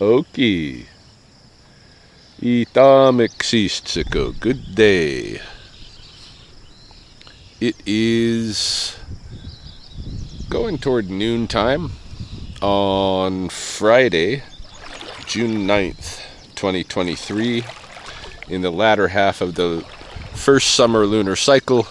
Okie. Itam existsiko. Good day. It is going toward noontime on Friday, June 9th, 2023, in the latter half of the first summer lunar cycle,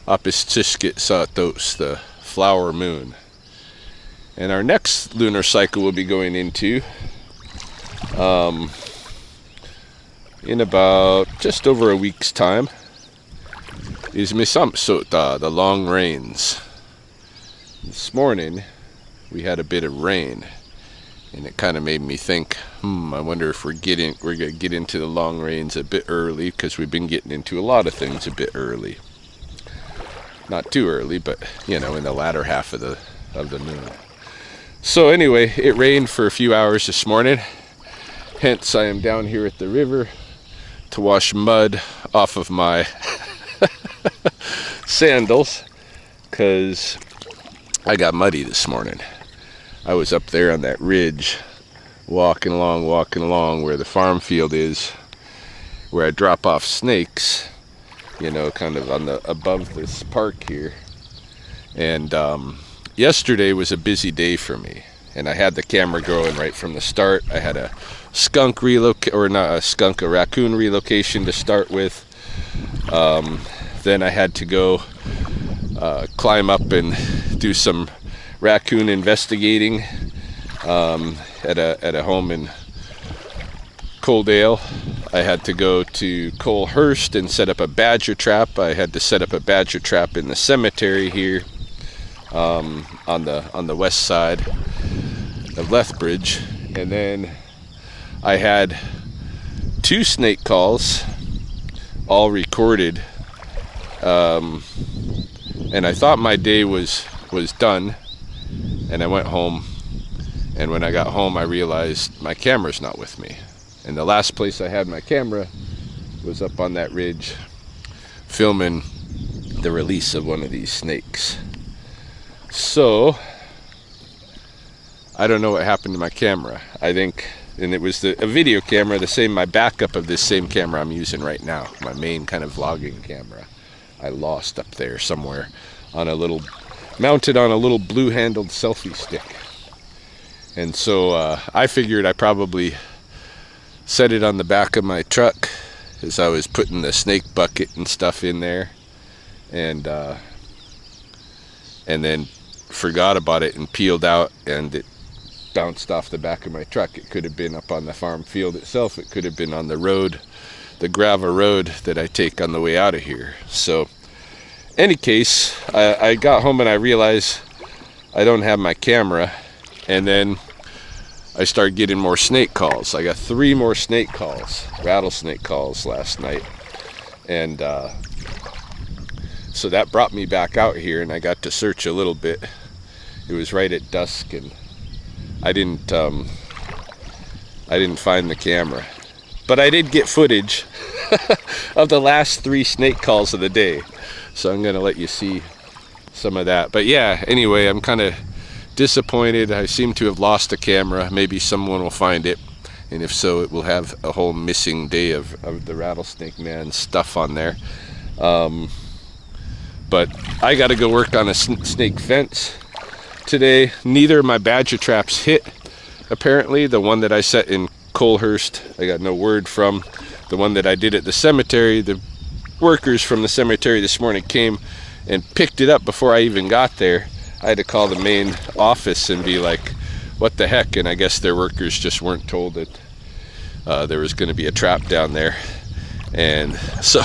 Apistiskit Satos, the flower moon. And our next lunar cycle we'll be going into in about just over a week's time is Misamsota, the long rains. This morning we had a bit of rain, and it kind of made me think, I wonder if we're going to get into the long rains a bit early, because we've been getting into a lot of things a bit early. Not too early, but in the latter half of the moon. So anyway, it rained for a few hours this morning. Hence, I am down here at the river to wash mud off of my sandals, because I got muddy this morning. I was up there on that ridge, walking along where the farm field is, where I drop off snakes, kind of above this park here. And yesterday was a busy day for me, and I had the camera going right from the start. I had a raccoon relocation to start with. Then I had to go climb up and do some raccoon investigating at a home in Coaldale. I had to go to Colehurst and set up a badger trap. I had to set up a badger trap in the cemetery here on the west side of Lethbridge. And then I had 2 snake calls, all recorded, and I thought my day was done. And I went home, and when I got home I realized my camera's not with me. And the last place I had my camera was up on that ridge, filming the release of one of these snakes. So I don't know what happened to my camera. I think, and it was a video camera, my backup of this same camera I'm using right now, my main kind of vlogging camera. I lost up there somewhere mounted on a little blue-handled selfie stick. And so I figured I probably set it on the back of my truck as I was putting the snake bucket and stuff in there, and then forgot about it and peeled out, and it bounced off the back of my truck. It could have been up on the farm field itself. It could have been on the road, the gravel road that I take on the way out of here. So any case, I got home and I realized I don't have my camera, and then I started getting more snake calls. I got 3 more snake calls, rattlesnake calls last night, and so that brought me back out here, and I got to search a little bit. It was right at dusk, and I didn't find the camera, but I did get footage of the last 3 snake calls of the day. So I'm going to let you see some of that. But yeah, anyway, I'm kind of disappointed. I seem to have lost the camera. Maybe someone will find it. And if so, it will have a whole missing day of the Rattlesnake Man stuff on there. But I got to go work on a snake fence today. Neither of my badger traps hit, apparently. The one that I set in Colehurst, I got no word from. The one that I did at the cemetery, the workers from the cemetery this morning came and picked it up before I even got there. I had to call the main office and be like, what the heck? And I guess their workers just weren't told that there was going to be a trap down there, and so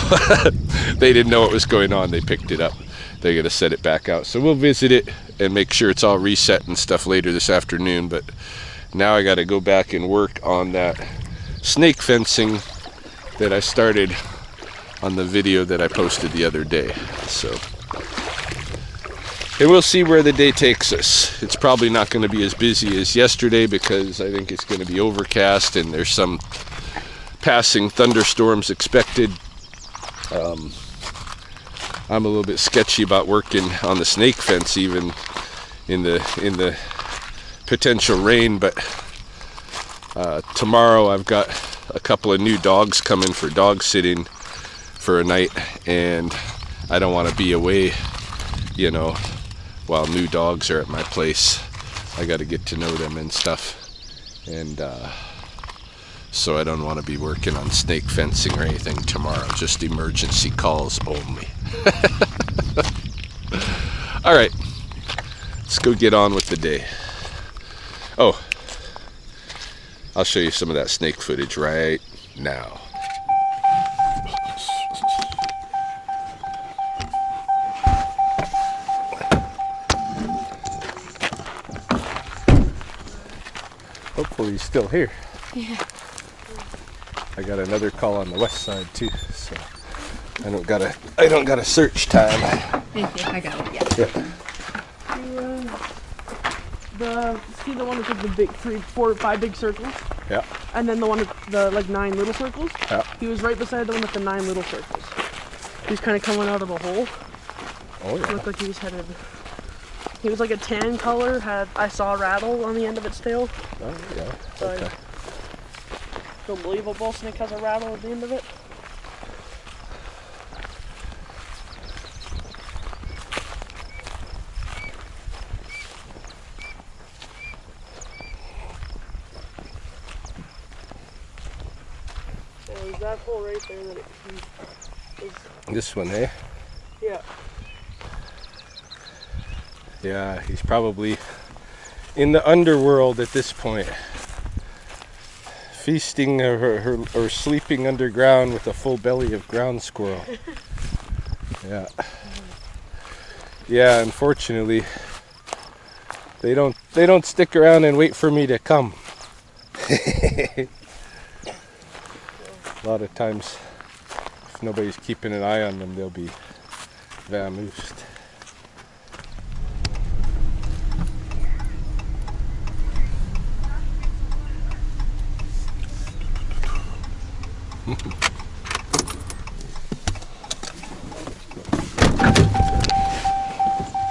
they didn't know what was going on. They picked it up. They're going to set it back out, so we'll visit it and make sure it's all reset and stuff later this afternoon. But now I got to go back and work on that snake fencing that I started on the video that I posted the other day. So, and we'll see where the day takes us. It's probably not going to be as busy as yesterday, because I think it's going to be overcast and there's some passing thunderstorms expected. I'm a little bit sketchy about working on the snake fence, even in the potential rain, but Tomorrow I've got a couple of new dogs coming for dog sitting for a night, and I don't want to be away, you know, while new dogs are at my place. I got to get to know them and stuff, and so I don't want to be working on snake fencing or anything tomorrow. Just emergency calls only. All right, let's go get on with the day. Oh, I'll show you some of that snake footage right now. Hopefully he's still here. Yeah. I got another call on the west side too, so I don't got a search time. Thank you. I got it. Yeah. See the one with the big 3, 4, 5 big circles? Yeah. And then the one with the like 9 little circles? Yeah. He was right beside the one with the 9 little circles. He was kind of coming out of a hole. Oh yeah. Looked like he was headed. He was like a tan color. I saw a rattle on the end of its tail. Oh yeah. So Okay. I don't believe a bull snake has a rattle at the end of it. There's that hole right there that he is. This one, eh? Yeah. Yeah, he's probably in the underworld at this point, feasting or sleeping underground with a full belly of ground squirrel. Yeah. Yeah, unfortunately, they don't stick around and wait for me to come. A lot of times, if nobody's keeping an eye on them, they'll be vamoosed.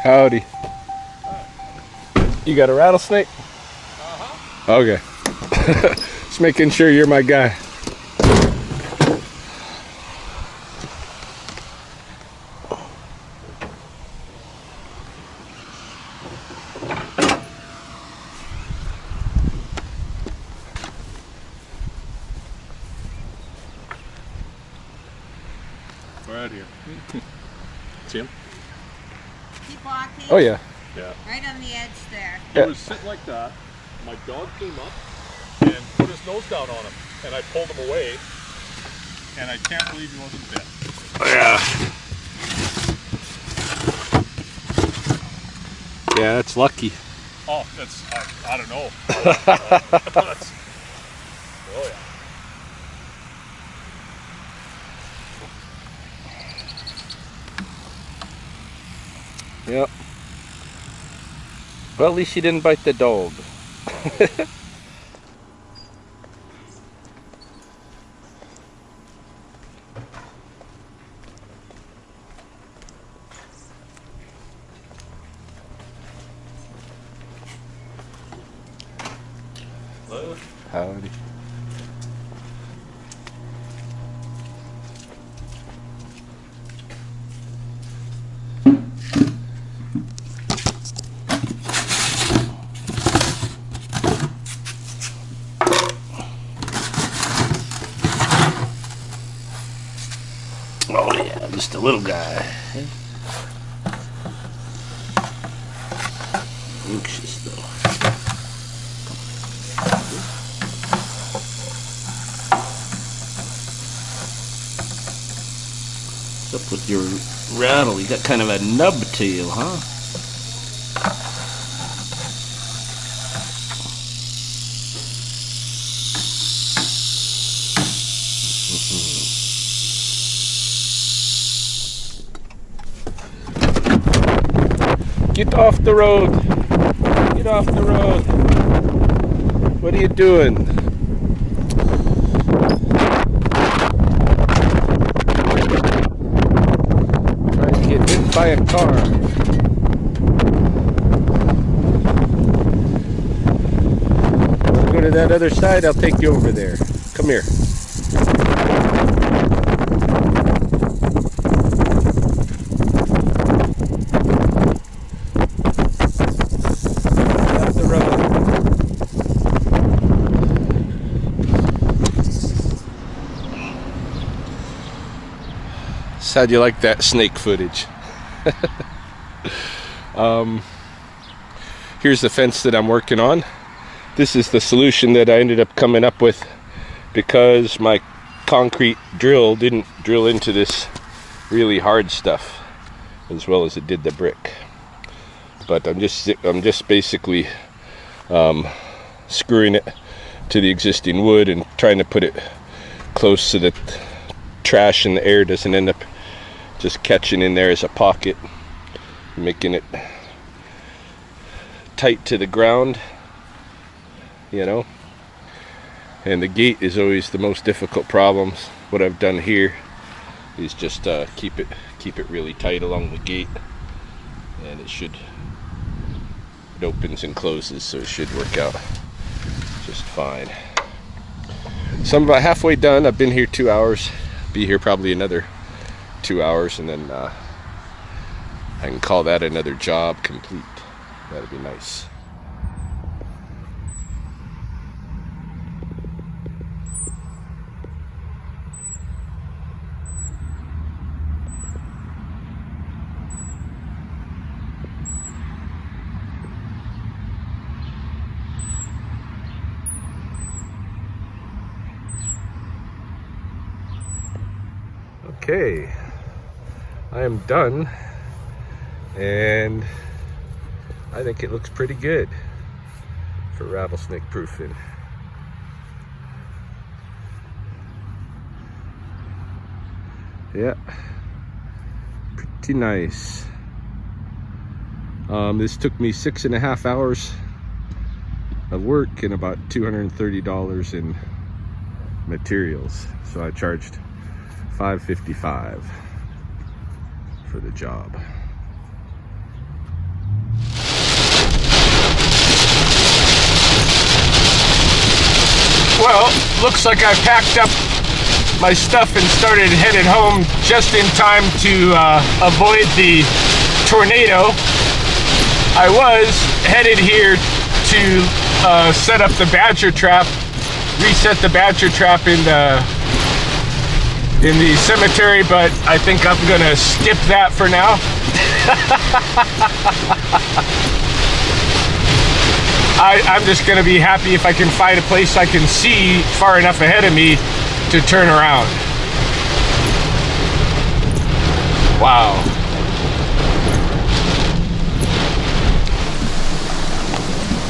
Howdy. You got a rattlesnake? Uh-huh. Okay. Just making sure you're my guy. We're out here. See him? Keep walking. Oh yeah. Yeah. Right on the edge there. He was sitting like that. My dog came up and put his nose down on him, and I pulled him away. And I can't believe he wasn't bit. Yeah. Yeah, that's lucky. Oh, that's I don't know. Oh yeah. Yep. Well, at least she didn't bite the dog. Hello? Howdy. Oh yeah, just a little guy. Anxious though. What's up with your rattle? You got kind of a nub tail, huh? Get off the road! Get off the road! What are you doing? Trying to get hit by a car. We'll go to that other side, I'll take you over there. Come here. Up the road. So how'd you like that snake footage? Here's the fence that I'm working on. This is the solution that I ended up coming up with because my concrete drill didn't drill into this really hard stuff as well as it did the brick. But I'm just basically screwing it to the existing wood and trying to put it close so that trash and the air doesn't end up just catching in there as a pocket, making it tight to the ground, you know. And the gate is always the most difficult problem. What I've done here is just keep it really tight along the gate, and it opens and closes, so it should work out just fine. So I'm about halfway done. I've been here 2 hours. Be here probably another 2 hours, and then I can call that another job complete. That'd be nice. Okay, I am done, and I think it looks pretty good for rattlesnake proofing. Yeah, pretty nice. This took me 6.5 hours of work and about $230 in materials, so I charged $5.55 for the job. Well, looks like I packed up my stuff and started headed home just in time to avoid the tornado. I was headed here to set up the badger trap, reset the badger trap in the cemetery, but I think I'm gonna skip that for now. I'm just gonna be happy if I can find a place I can see far enough ahead of me to turn around. Wow.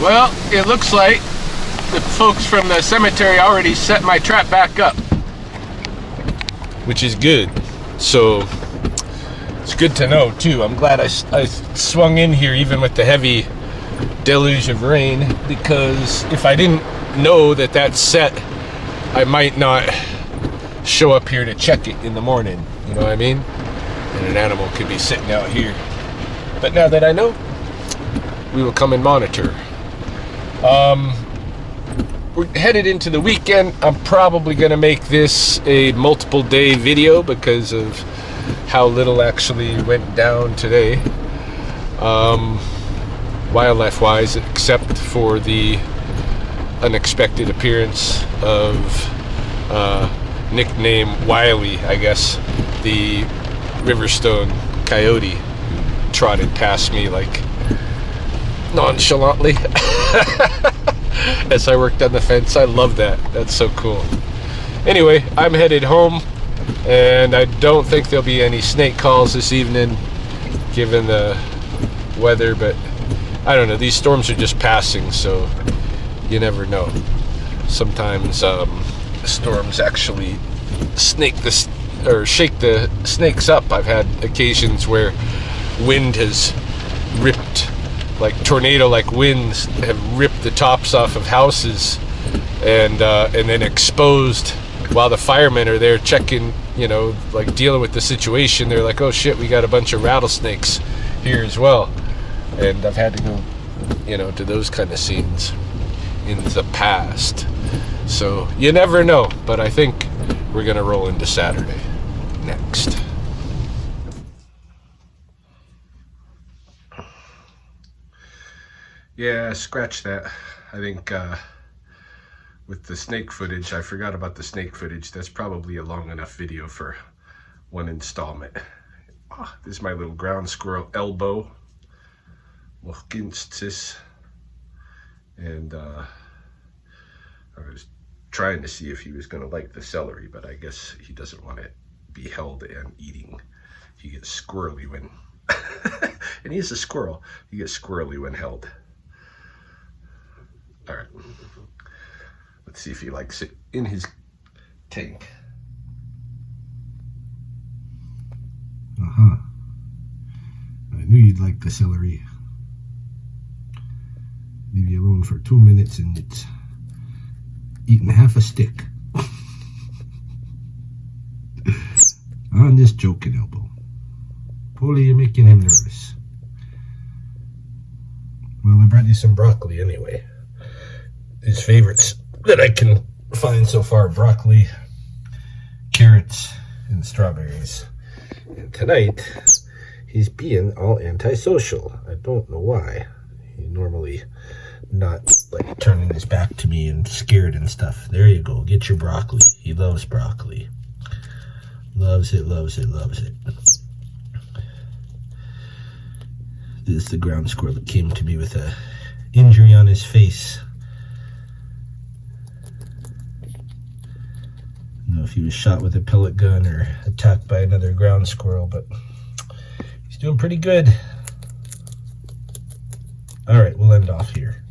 Well, it looks like the folks from the cemetery already set my trap back up, which is good. So it's good to know too. I'm glad I swung in here even with the heavy deluge of rain, because if I didn't know that that's set, I might not show up here to check it in the morning, you know what I mean? And an animal could be sitting out here. But now that I know, we will come and monitor. We're headed into the weekend. I'm probably gonna make this a multiple day video because of how little actually went down today, wildlife wise, except for the unexpected appearance of nickname Wiley, I guess, the Riverstone coyote who trotted past me like nonchalantly as I worked on the fence. I love that. That's so cool. Anyway, I'm headed home, and I don't think there'll be any snake calls this evening given the weather, but I don't know, these storms are just passing, so you never know. Sometimes storms actually shake the snakes up. I've had occasions where wind has ripped, like tornado-like winds have ripped the tops off of houses and then exposed while the firemen are there checking, you know, like dealing with the situation. They're like, oh shit, we got a bunch of rattlesnakes here as well. And I've had to go, you know, to those kind of scenes. in the past. So you never know, but I think we're gonna roll into Saturday next. Yeah, scratch that. I think with the snake footage, I forgot about the snake footage. That's probably a long enough video for one installment. Oh, this is my little ground squirrel elbow. And I was trying to see if he was going to like the celery, but I guess he doesn't want to be held and eating. He gets squirrely when, and he's a squirrel, he gets squirrely when held. All right, let's see if he likes it in his tank. Uh-huh. I knew you'd like the celery. Leave you alone for 2 minutes and it's eating half a stick. On this joking elbow. Polly, you're making him nervous. Well, I brought you some broccoli anyway. His favorites that I can find so far: broccoli, carrots, and strawberries. And tonight, he's being all antisocial. I don't know why. He normally not like turning his back to me and scared and stuff. There you go. Get your broccoli. He loves broccoli. Loves it, loves it, loves it. This is the ground squirrel that came to me with a injury on his face. I don't know if he was shot with a pellet gun or attacked by another ground squirrel, but he's doing pretty good. All right, we'll end off here.